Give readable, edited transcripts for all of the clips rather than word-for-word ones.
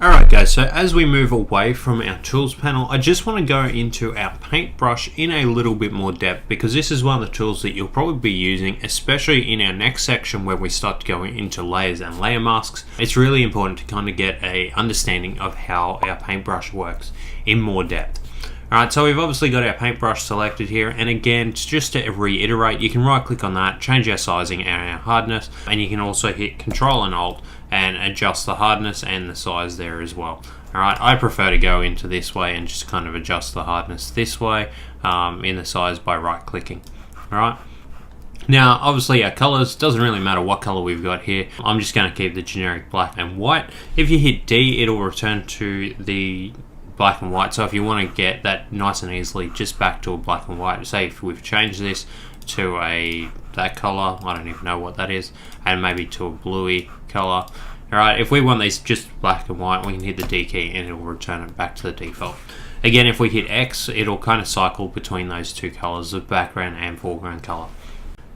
Alright guys, so as we move away from our tools panel, I just want to go into our paintbrush in a little bit more depth, because this is one of the tools that you'll probably be using, especially in our next section where we start going into layers and layer masks. It's really important to kind of get a understanding of how our paintbrush works in more depth. Alright, so we've obviously got our paintbrush selected here, and again, just to reiterate, you can right click on that, change our sizing and our hardness, and you can also hit Control and Alt and adjust the hardness and the size there as well. Alright, I prefer to go into this way and just kind of adjust the hardness this way in the size by right clicking. Alright. Now, obviously our colors, doesn't really matter what color we've got here. I'm just going to keep the generic black and white. If you hit D, it'll return to the black and white. So if you want to get that nice and easily just back to a black and white, say if we've changed this to that color, I don't even know what that is, and maybe to a bluey color. Alright, if we want these just black and white, we can hit the D key and it will return it back to the default. Again, if we hit X, it'll kind of cycle between those two colors of background and foreground color.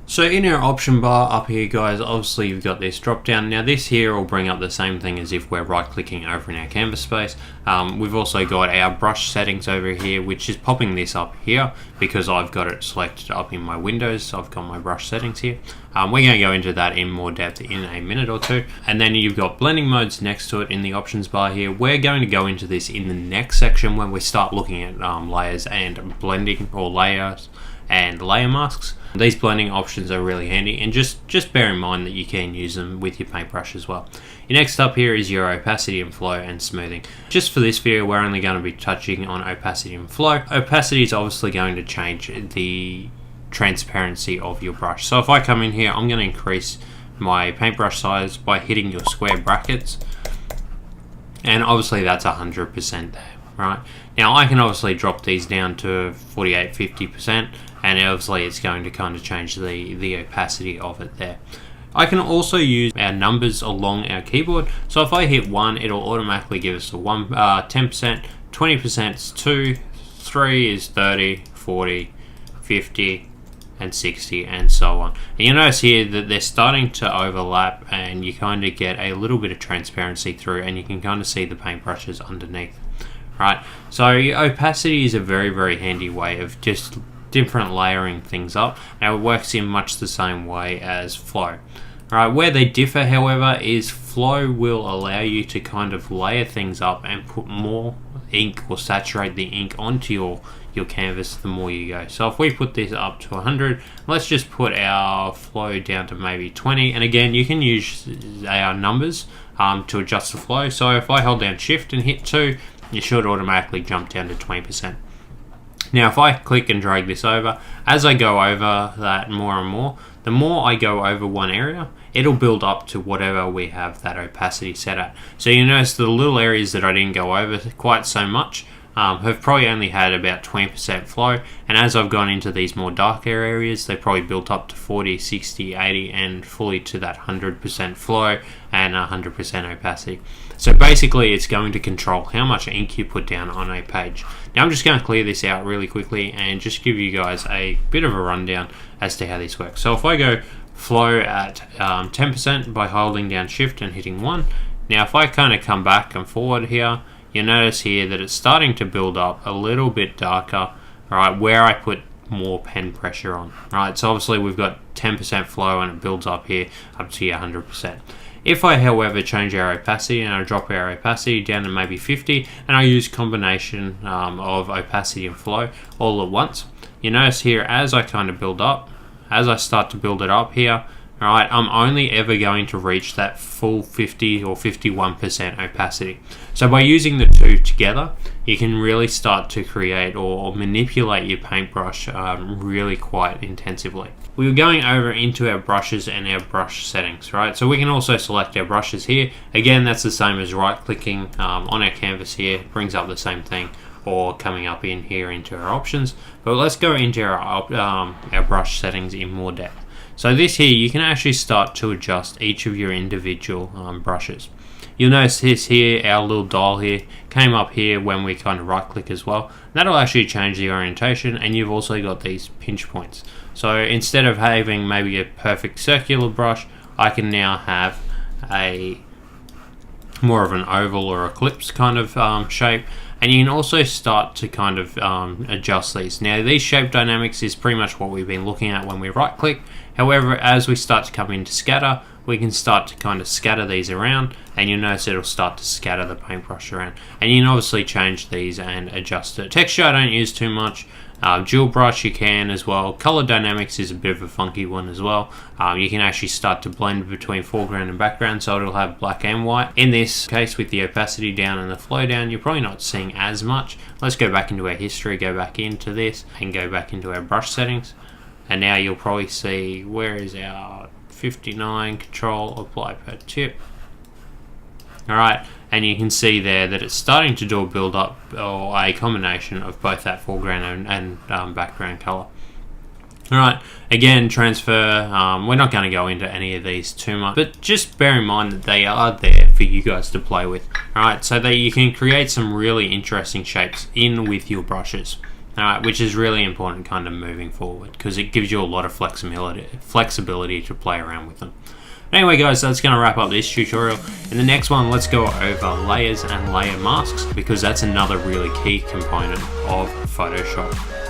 So in our option bar up here guys, obviously you've got this drop down. Now this here will bring up the same thing as if we're right clicking over in our canvas space. We've also got our brush settings over here, which is popping this up here because I've got it selected up in my windows. So I've got my brush settings here. We're going to go into that in more depth in a minute or two. And then you've got blending modes next to it in the options bar here. We're going to go into this in the next section when we start looking at layers and blending, or layers and layer masks. These blending options are really handy, and just bear in mind that you can use them with your paintbrush as well. Your next up here is your opacity and flow and smoothing. Just for this video, we're only going to be touching on opacity and flow. Opacity is obviously going to change the transparency of your brush. So if I come in here, I'm going to increase my paintbrush size by hitting your square brackets, and obviously that's 100% there. Right, now I can obviously drop these down to 48-50%, and obviously it's going to kind of change the opacity of it there. I can also use our numbers along our keyboard. So if I hit 1, it'll automatically give us a 10%, 20% is 2, 3 is 30, 40, 50, and 60, and so on. And you notice here that they're starting to overlap, and you kind of get a little bit of transparency through, and you can kind of see the paintbrushes underneath. Right, so opacity is a very handy way of just different layering things up. Now it works in much the same way as flow. Right, where they differ however is flow will allow you to kind of layer things up and put more ink or saturate the ink onto your canvas the more you go. So if we put this up to 100, let's just put our flow down to maybe 20, and again you can use our numbers to adjust the flow. So if I hold down shift and hit 2, you should automatically jump down to 20%. Now if I click and drag this over, as I go over that more and more, the more I go over one area, it'll build up to whatever we have that opacity set at. So you notice the little areas that I didn't go over quite so much have probably only had about 20% flow, and as I've gone into these more darker areas, they probably built up to 40, 60, 80, and fully to that 100% flow and 100% opacity. So basically it's going to control how much ink you put down on a page. Now I'm just going to clear this out really quickly and just give you guys a bit of a rundown as to how this works. So if I go flow at 10% by holding down shift and hitting 1, now if I kind of come back and forward here, you notice here that it's starting to build up a little bit darker, right, where I put more pen pressure on. Right, so obviously we've got 10% flow and it builds up here up to your 100%. If I however change our opacity and I drop our opacity down to maybe 50, and I use combination of opacity and flow all at once, you notice here as I kind of build up, as I start to build it up here, alright, I'm only ever going to reach that full 50 or 51% opacity. So by using the two together, you can really start to create or manipulate your paintbrush really quite intensively. We were going over into our brushes and our brush settings, right? So we can also select our brushes here. Again, that's the same as right clicking on our canvas here, it brings up the same thing, or coming up in here into our options. But let's go into our brush settings in more depth. So this here, you can actually start to adjust each of your individual brushes. You'll notice this here, our little dial here, came up here when we kind of right click as well. That'll actually change the orientation, and you've also got these pinch points. So instead of having maybe a perfect circular brush, I can now have a more of an oval or ellipse kind of shape. And you can also start to kind of adjust these. Now these shape dynamics is pretty much what we've been looking at when we right click. However, as we start to come into scatter, we can start to kind of scatter these around, and you'll notice it'll start to scatter the paintbrush around. And you can obviously change these and adjust it. Texture I don't use too much. Dual brush you can as well. Color dynamics is a bit of a funky one as well. You can actually start to blend between foreground and background, so it'll have black and white. In this case, with the opacity down and the flow down, you're probably not seeing as much. Let's go back into our history, go back into this, and go back into our brush settings. And now you'll probably see, where is our 59 control, apply per tip. Alright, and you can see there that it's starting to do a build up or a combination of both that foreground and background color. Alright, again, transfer, we're not going to go into any of these too much, but just bear in mind that they are there for you guys to play with. Alright, so that you can create some really interesting shapes in with your brushes. Alright, which is really important kind of moving forward, because it gives you a lot of flexibility to play around with them. Anyway guys, that's going to wrap up this tutorial. In the next one, let's go over layers and layer masks, because that's another really key component of Photoshop.